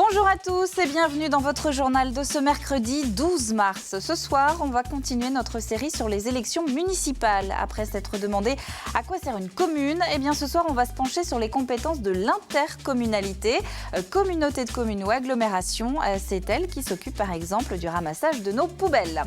Bonjour à tous et bienvenue dans votre journal de ce mercredi 12 mars. Ce soir, on va continuer notre série sur les élections municipales. Après s'être demandé à quoi sert une commune, eh bien ce soir, on va se pencher sur les compétences de l'intercommunalité. Communauté de communes ou agglomération, c'est elle qui s'occupe par exemple du ramassage de nos poubelles.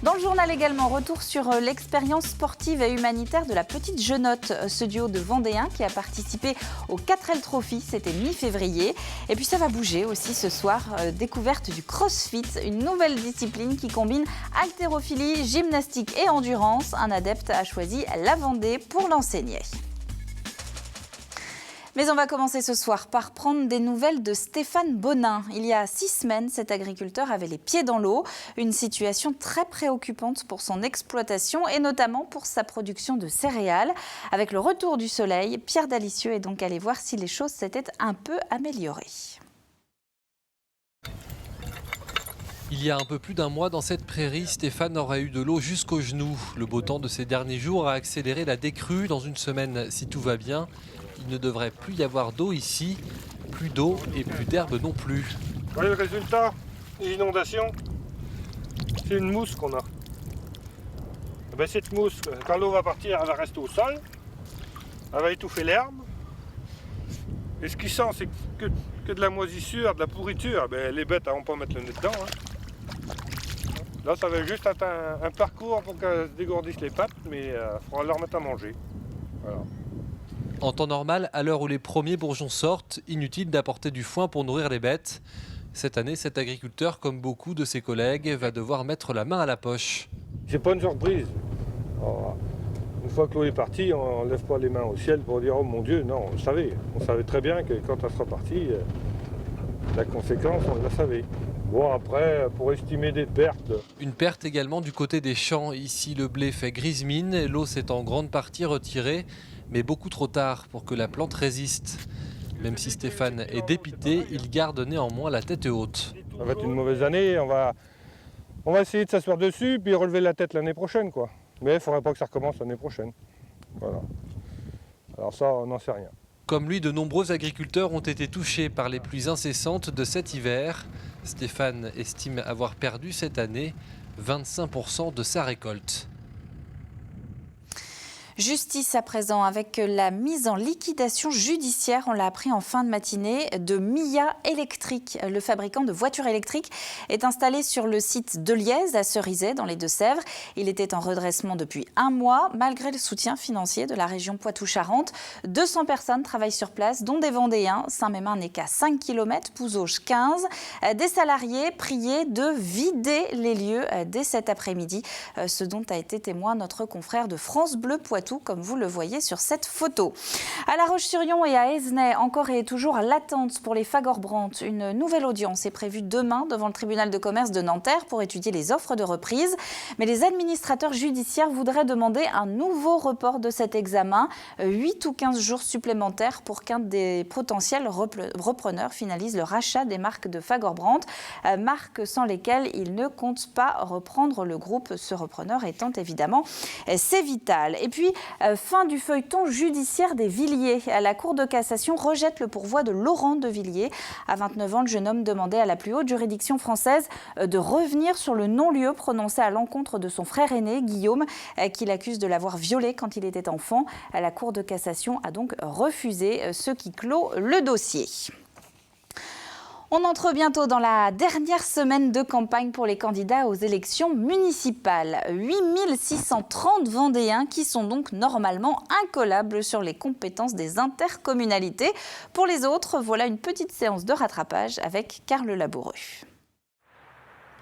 Dans le journal également, retour sur l'expérience sportive et humanitaire de la petite Genotte, ce duo de Vendéens qui a participé au 4L Trophy, c'était mi-février. Et puis ça va bouger aussi ce soir, découverte du CrossFit, une nouvelle discipline qui combine haltérophilie, gymnastique et endurance. Un adepte a choisi la Vendée pour l'enseigner. Mais on va commencer ce soir par prendre des nouvelles de Stéphane Bonin. Il y a 6 semaines, cet agriculteur avait les pieds dans l'eau. Une situation très préoccupante pour son exploitation et notamment pour sa production de céréales. Avec le retour du soleil, Pierre Dalicieux est donc allé voir si les choses s'étaient un peu améliorées. Il y a un peu plus d'un mois, dans cette prairie, Stéphane aurait eu de l'eau jusqu'aux genoux. Le beau temps de ces derniers jours a accéléré la décrue. Dans une semaine, si tout va bien, il ne devrait plus y avoir d'eau ici. Plus d'eau et plus d'herbe non plus. Vous voyez le résultat des inondations? C'est une mousse qu'on a. Et bien, cette mousse, quand l'eau va partir, elle va rester au sol. Elle va étouffer l'herbe. Et ce qui sent, c'est que de la moisissure, de la pourriture. Ben, les bêtes ne vont pas mettre le nez dedans. Là, ça va juste être un parcours pour qu'elles se dégourdissent les pattes, mais il faudra leur mettre à manger. Voilà. En temps normal, à l'heure où les premiers bourgeons sortent, inutile d'apporter du foin pour nourrir les bêtes. Cette année, cet agriculteur, comme beaucoup de ses collègues, va devoir mettre la main à la poche. C'est pas une surprise. Alors, une fois que l'eau est partie, on ne lève pas les mains au ciel pour dire « Oh mon Dieu », non, on le savait. On savait très bien que quand elle sera partie, la conséquence, on la savait. Bon, après, pour estimer des pertes... Une perte également du côté des champs. Ici, le blé fait grise mine. L'eau s'est en grande partie retirée, mais beaucoup trop tard pour que la plante résiste. Même si Stéphane est dépité, il garde néanmoins la tête haute. Ça va être une mauvaise année, on va essayer de s'asseoir dessus puis relever la tête l'année prochaine, quoi. Mais il ne faudrait pas que ça recommence l'année prochaine. Voilà. Alors ça, on n'en sait rien. Comme lui, de nombreux agriculteurs ont été touchés par les pluies incessantes de cet hiver. Stéphane estime avoir perdu cette année 25% de sa récolte. Justice à présent avec la mise en liquidation judiciaire, on l'a appris en fin de matinée, de Mia Électrique. Le fabricant de voitures électriques est installé sur le site de Liège à Cerizay dans les Deux-Sèvres. Il était en redressement depuis 1 mois malgré le soutien financier de la région Poitou-Charentes. 200 personnes travaillent sur place dont des Vendéens. Saint-Mémin n'est qu'à 5 km, Pouzauges 15. Des salariés priés de vider les lieux dès cet après-midi, ce dont a été témoin notre confrère de France Bleu Poitou, comme vous le voyez sur cette photo. À La Roche-sur-Yon et à Esnay, encore et toujours l'attente pour les Fagorbrandt. Une nouvelle audience est prévue demain devant le tribunal de commerce de Nanterre pour étudier les offres de reprise. Mais les administrateurs judiciaires voudraient demander un nouveau report de cet examen, 8 ou 15 jours supplémentaires pour qu'un des potentiels repreneurs finalise le rachat des marques de Fagorbrandt, marques sans lesquelles il ne compte pas reprendre le groupe, ce repreneur étant évidemment Cévital. Et puis, fin du feuilleton judiciaire des Villiers. La Cour de cassation rejette le pourvoi de Laurent de Villiers. À 29 ans, le jeune homme demandait à la plus haute juridiction française de revenir sur le non-lieu prononcé à l'encontre de son frère aîné, Guillaume, qu'il accuse de l'avoir violé quand il était enfant. La Cour de cassation a donc refusé, ce qui clôt le dossier. On entre bientôt dans la dernière semaine de campagne pour les candidats aux élections municipales. 8630 Vendéens qui sont donc normalement incollables sur les compétences des intercommunalités. Pour les autres, voilà une petite séance de rattrapage avec Karl Laboureux.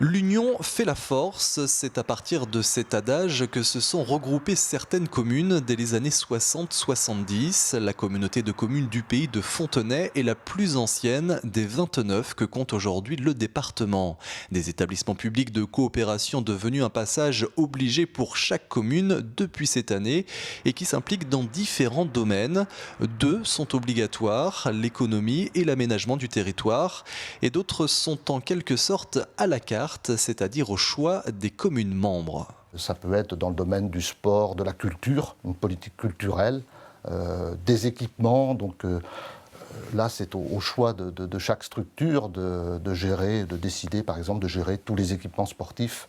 L'union fait la force, c'est à partir de cet adage que se sont regroupées certaines communes dès les années 60-70. La communauté de communes du pays de Fontenay est la plus ancienne des 29 que compte aujourd'hui le département. Des établissements publics de coopération devenus un passage obligé pour chaque commune depuis cette année et qui s'impliquent dans différents domaines. 2 sont obligatoires, l'économie et l'aménagement du territoire, et d'autres sont en quelque sorte à la carte, c'est-à-dire au choix des communes membres. Ça peut être dans le domaine du sport, de la culture, une politique culturelle, des équipements, donc là, c'est au choix de chaque structure de gérer, de décider, par exemple, de gérer tous les équipements sportifs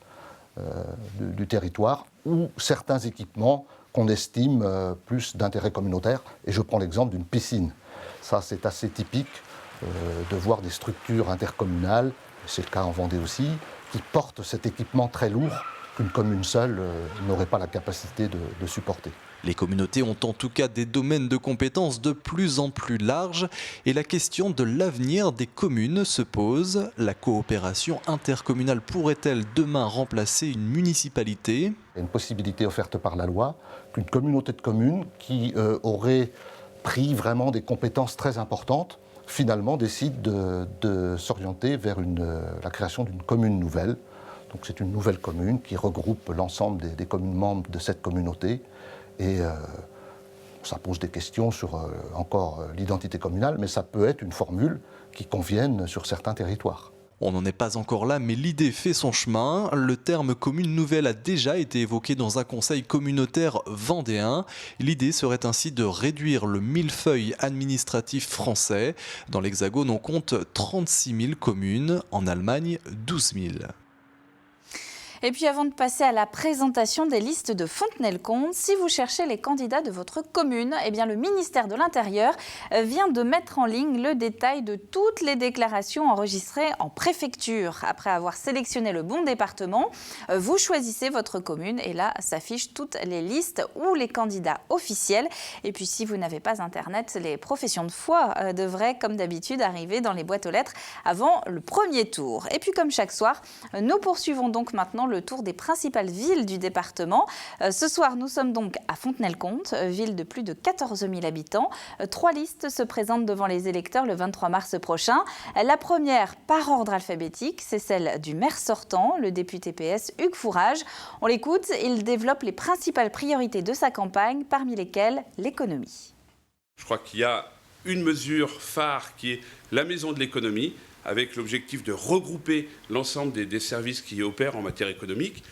du territoire ou certains équipements qu'on estime plus d'intérêt communautaire. Et je prends l'exemple d'une piscine. Ça, c'est assez typique de voir des structures intercommunales, c'est le cas en Vendée aussi, qui portent cet équipement très lourd qu'une commune seule n'aurait pas la capacité de supporter. Les communautés ont en tout cas des domaines de compétences de plus en plus larges et la question de l'avenir des communes se pose. La coopération intercommunale pourrait-elle demain remplacer une municipalité ? Il y a une possibilité offerte par la loi qu'une communauté de communes qui aurait pris vraiment des compétences très importantes, finalement décide de s'orienter vers la création d'une commune nouvelle. Donc c'est une nouvelle commune qui regroupe l'ensemble des communes membres de cette communauté. Et ça pose des questions sur encore l'identité communale, mais ça peut être une formule qui convienne sur certains territoires. On n'en est pas encore là, mais l'idée fait son chemin. Le terme commune nouvelle a déjà été évoqué dans un conseil communautaire vendéen. L'idée serait ainsi de réduire le millefeuille administratif français. Dans l'Hexagone, on compte 36 000 communes, en Allemagne 12 000. Et puis avant de passer à la présentation des listes de Fontenay-le-Comte, si vous cherchez les candidats de votre commune, eh bien le ministère de l'Intérieur vient de mettre en ligne le détail de toutes les déclarations enregistrées en préfecture. Après avoir sélectionné le bon département, vous choisissez votre commune et là s'affichent toutes les listes ou les candidats officiels. Et puis si vous n'avez pas Internet, les professions de foi devraient comme d'habitude arriver dans les boîtes aux lettres avant le premier tour. Et puis comme chaque soir, nous poursuivons donc maintenant le tour des principales villes du département. Ce soir, nous sommes donc à Fontenay-le-Comte, ville de plus de 14 000 habitants. 3 listes se présentent devant les électeurs le 23 mars prochain. La première, par ordre alphabétique, c'est celle du maire sortant, le député PS Hugues Fourage. On l'écoute, il développe les principales priorités de sa campagne, parmi lesquelles l'économie. Je crois qu'il y a une mesure phare qui est la maison de l'économie, avec l'objectif de regrouper l'ensemble des services qui opèrent en matière économique.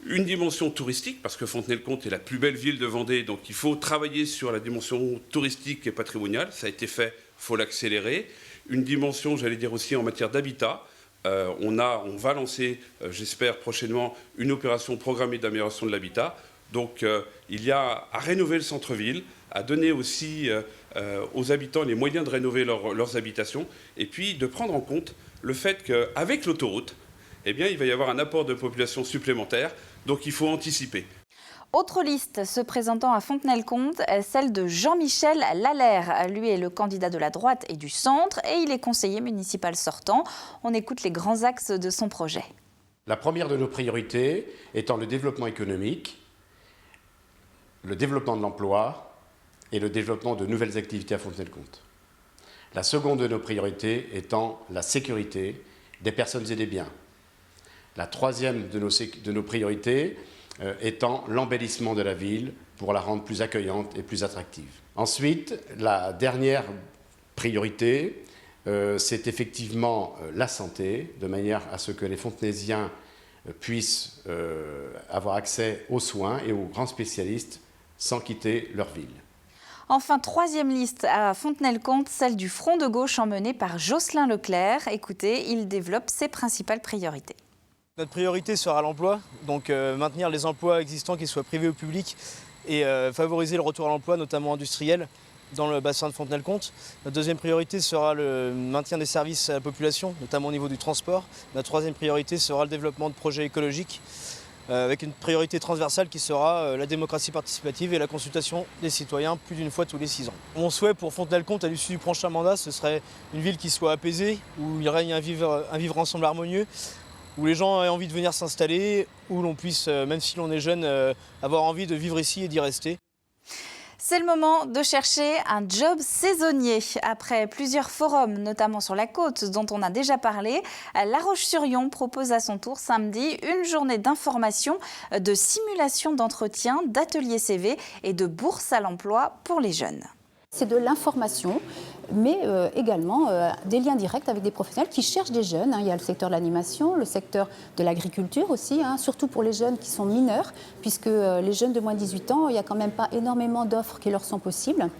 Une dimension touristique, parce que Fontenay-le-Comte est la plus belle ville de Vendée, donc il faut travailler sur la dimension touristique et patrimoniale. Ça a été fait, il faut l'accélérer. Une dimension, j'allais dire aussi, en matière d'habitat. On va lancer, j'espère prochainement, une opération programmée d'amélioration de l'habitat. Donc il y a à rénover le centre-ville, à donner aussi aux habitants les moyens de rénover leurs habitations, et puis de prendre en compte le fait qu'avec l'autoroute, eh bien, il va y avoir un apport de population supplémentaire, donc il faut anticiper. Autre liste se présentant à Fontenay-le-Comte, celle de Jean-Michel Lalère. Lui est le candidat de la droite et du centre, et il est conseiller municipal sortant. On écoute les grands axes de son projet. La première de nos priorités étant le développement économique, le développement de l'emploi et le développement de nouvelles activités à Fontenay-le-Comte. La seconde de nos priorités étant la sécurité des personnes et des biens. La troisième de nos priorités étant l'embellissement de la ville pour la rendre plus accueillante et plus attractive. Ensuite, la dernière priorité, c'est effectivement la santé, de manière à ce que les Fontenaisiens puissent avoir accès aux soins et aux grands spécialistes sans quitter leur ville. Enfin, troisième liste à Fontenay-le-Comte, celle du Front de gauche emmenée par Jocelyn Leclerc. Écoutez, il développe ses principales priorités. Notre priorité sera l'emploi, donc maintenir les emplois existants, qu'ils soient privés ou publics, et favoriser le retour à l'emploi, notamment industriel, dans le bassin de Fontenay-le-Comte. Notre deuxième priorité sera le maintien des services à la population, notamment au niveau du transport. Notre troisième priorité sera le développement de projets écologiques, avec une priorité transversale qui sera la démocratie participative et la consultation des citoyens plus d'une fois tous les 6 ans. Mon souhait pour Fontenay-le-Comte à l'issue du prochain mandat, ce serait une ville qui soit apaisée, où il règne un vivre ensemble harmonieux, où les gens aient envie de venir s'installer, où l'on puisse, même si l'on est jeune, avoir envie de vivre ici et d'y rester. C'est le moment de chercher un job saisonnier. Après plusieurs forums, notamment sur la côte, dont on a déjà parlé, La Roche-sur-Yon propose à son tour samedi une journée d'information, de simulation d'entretien, d'ateliers CV et de bourse à l'emploi pour les jeunes. C'est de l'information, mais également des liens directs avec des professionnels qui cherchent des jeunes. Il y a le secteur de l'animation, le secteur de l'agriculture aussi, surtout pour les jeunes qui sont mineurs, puisque les jeunes de moins de 18 ans, il n'y a quand même pas énormément d'offres qui leur sont possibles.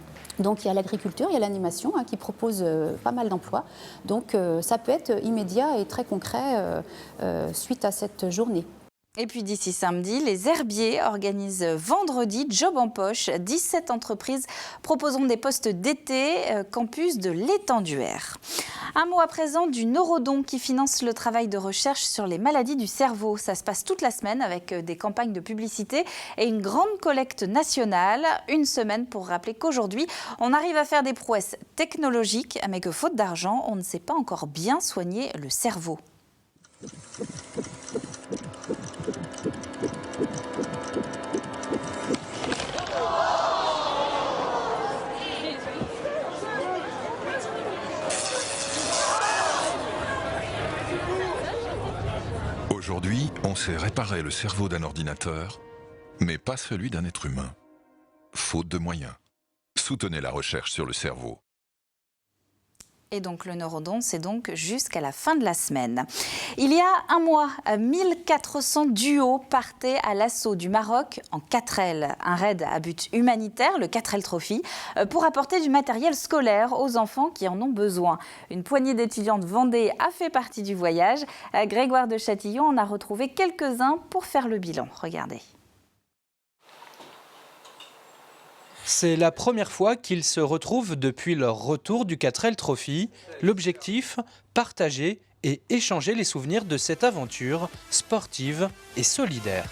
Donc il y a l'agriculture, il y a l'animation qui propose pas mal d'emplois. Donc ça peut être immédiat et très concret suite à cette journée. Et puis d'ici samedi, les herbiers organisent vendredi Job en poche. 17 entreprises proposeront des postes d'été, campus de l'Étenduère. Un mot à présent du Neurodon qui finance le travail de recherche sur les maladies du cerveau. Ça se passe toute la semaine avec des campagnes de publicité et une grande collecte nationale. Une semaine pour rappeler qu'aujourd'hui, on arrive à faire des prouesses technologiques, mais que faute d'argent, on ne sait pas encore bien soigner le cerveau. Aujourd'hui, on sait réparer le cerveau d'un ordinateur, mais pas celui d'un être humain. Faute de moyens. Soutenez la recherche sur le cerveau. Et donc le Neurodon, c'est donc jusqu'à la fin de la semaine. Il y a un mois, 1400 duos partaient à l'assaut du Maroc en 4L. Un raid à but humanitaire, le 4L Trophy, pour apporter du matériel scolaire aux enfants qui en ont besoin. Une poignée d'étudiants de Vendée a fait partie du voyage. Grégoire de Châtillon en a retrouvé quelques-uns pour faire le bilan. Regardez. C'est la première fois qu'ils se retrouvent depuis leur retour du 4L Trophy. L'objectif, partager et échanger les souvenirs de cette aventure sportive et solidaire.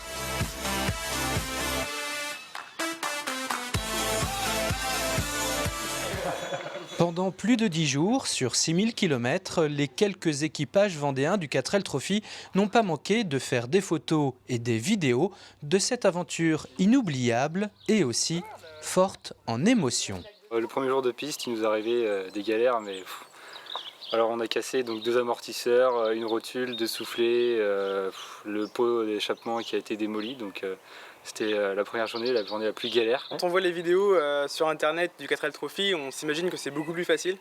Pendant plus de 10 jours, sur 6000 km, les quelques équipages vendéens du 4L Trophy n'ont pas manqué de faire des photos et des vidéos de cette aventure inoubliable et aussi forte en émotion. Le premier jour de piste, il nous arrivait des galères, mais alors on a cassé donc 2 amortisseurs, une rotule, 2 soufflets, le pot d'échappement qui a été démoli, donc c'était la première journée, la journée la plus galère. Quand on voit les vidéos sur internet du 4L Trophy, on s'imagine que c'est beaucoup plus facile,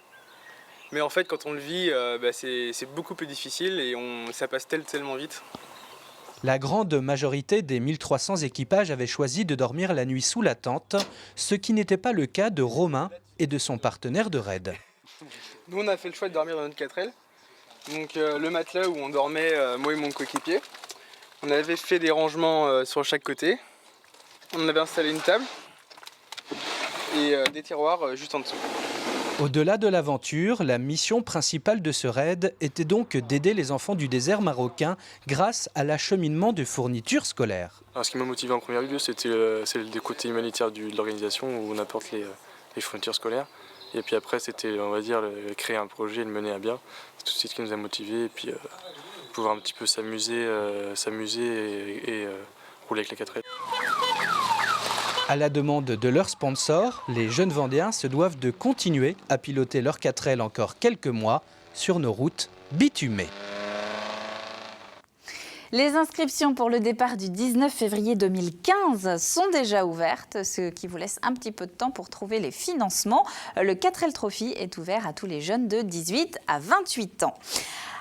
mais en fait quand on le vit, c'est beaucoup plus difficile et ça passe tellement vite. La grande majorité des 1300 équipages avaient choisi de dormir la nuit sous la tente, ce qui n'était pas le cas de Romain et de son partenaire de raid. Nous on a fait le choix de dormir dans notre 4L, donc le matelas où on dormait moi et mon coéquipier. On avait fait des rangements sur chaque côté, on avait installé une table et des tiroirs juste en dessous. Au-delà de l'aventure, la mission principale de ce raid était donc d'aider les enfants du désert marocain grâce à l'acheminement de fournitures scolaires. Alors, ce qui m'a motivé en premier lieu, c'était le côté humanitaire de l'organisation où on apporte les fournitures scolaires. Et puis après, c'était, on va dire, créer un projet et le mener à bien. C'est tout de suite ce qui nous a motivés. Et puis pouvoir un petit peu s'amuser et rouler avec les 4L. À la demande de leurs sponsors, les jeunes Vendéens se doivent de continuer à piloter leur 4L encore quelques mois sur nos routes bitumées. Les inscriptions pour le départ du 19 février 2015 sont déjà ouvertes, ce qui vous laisse un petit peu de temps pour trouver les financements. Le 4L Trophy est ouvert à tous les jeunes de 18 à 28 ans.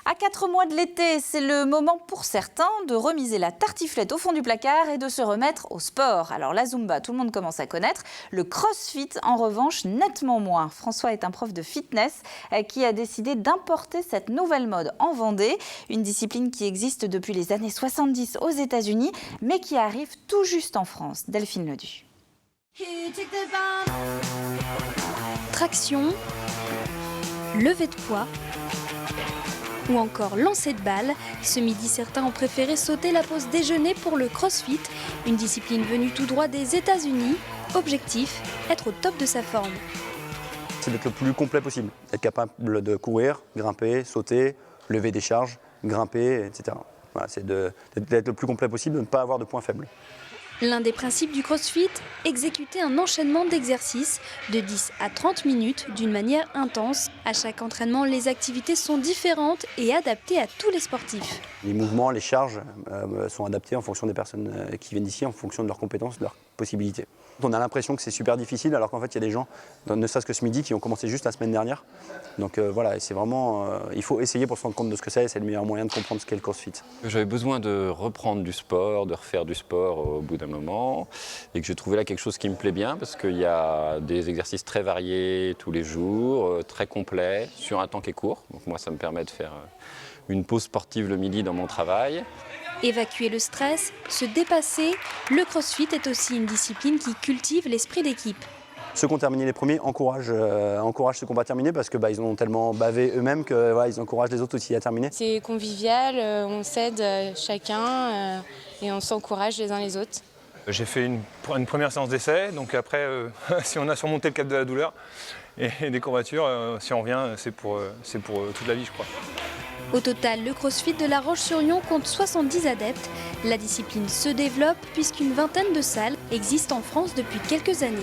À 4 mois de l'été, c'est le moment pour certains de remiser la tartiflette au fond du placard et de se remettre au sport. Alors la Zumba, tout le monde commence à connaître. Le CrossFit, en revanche, nettement moins. François est un prof de fitness qui a décidé d'importer cette nouvelle mode en Vendée. Une discipline qui existe depuis les années 70 aux États-Unis, mais qui arrive tout juste en France. Delphine Ledu. Traction, levée de poids ou encore lancer de balle. Ce midi, certains ont préféré sauter la pause déjeuner pour le CrossFit, une discipline venue tout droit des États-Unis. Objectif, être au top de sa forme. C'est d'être le plus complet possible, être capable de courir, grimper, sauter, lever des charges, grimper, etc. Voilà, c'est d'être le plus complet possible, de ne pas avoir de points faibles. L'un des principes du CrossFit, exécuter un enchaînement d'exercices de 10 à 30 minutes d'une manière intense. À chaque entraînement, les activités sont différentes et adaptées à tous les sportifs. Les mouvements, les charges sont adaptés en fonction des personnes qui viennent d'ici, en fonction de leurs compétences, de leurs possibilités. On a l'impression que c'est super difficile, alors qu'en fait, il y a des gens, ne serait-ce que ce midi, qui ont commencé juste la semaine dernière. Donc voilà, c'est vraiment, il faut essayer pour se rendre compte de ce que c'est le meilleur moyen de comprendre ce qu'est le CrossFit. J'avais besoin de reprendre du sport, de refaire du sport au bout d'un moment et que je trouvais là quelque chose qui me plaît bien parce qu'il y a des exercices très variés tous les jours, très complets, sur un temps qui est court. Donc moi, ça me permet de faire une pause sportive le midi dans mon travail. Évacuer le stress, se dépasser, le crossfit est aussi une discipline qui cultive l'esprit d'équipe. Ceux qui ont terminé les premiers encouragent ceux qui n'ont pas terminé parce que ils ont tellement bavé eux-mêmes qu'ils encouragent les autres aussi à terminer. C'est convivial, on s'aide chacun et on s'encourage les uns les autres. J'ai fait une première séance d'essai, donc après, si on a surmonté le cap de la douleur et des courbatures, si on revient, c'est pour toute la vie, je crois. Au total, le CrossFit de La Roche-sur-Yon compte 70 adeptes. La discipline se développe puisqu'une vingtaine de salles existent en France depuis quelques années.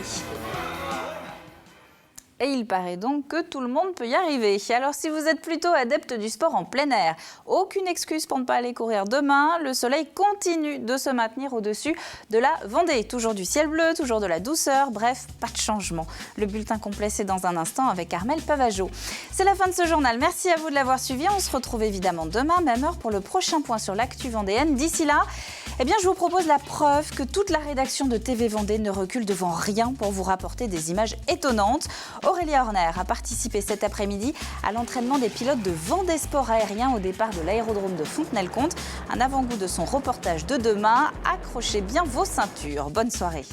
Et il paraît donc que tout le monde peut y arriver. Alors si vous êtes plutôt adepte du sport en plein air, aucune excuse pour ne pas aller courir demain. Le soleil continue de se maintenir au-dessus de la Vendée. Toujours du ciel bleu, toujours de la douceur, bref, pas de changement. Le bulletin complet, c'est dans un instant avec Armelle Pavageau. C'est la fin de ce journal. Merci à vous de l'avoir suivi. On se retrouve évidemment demain, même heure, pour le prochain point sur l'actu vendéenne. D'ici là, je vous propose la preuve que toute la rédaction de TV Vendée ne recule devant rien pour vous rapporter des images étonnantes. Aurélia Horner a participé cet après-midi à l'entraînement des pilotes de Vendée Sport Aérien au départ de l'aérodrome de Fontenay-le-Comte. Un avant-goût de son reportage de demain. Accrochez bien vos ceintures. Bonne soirée.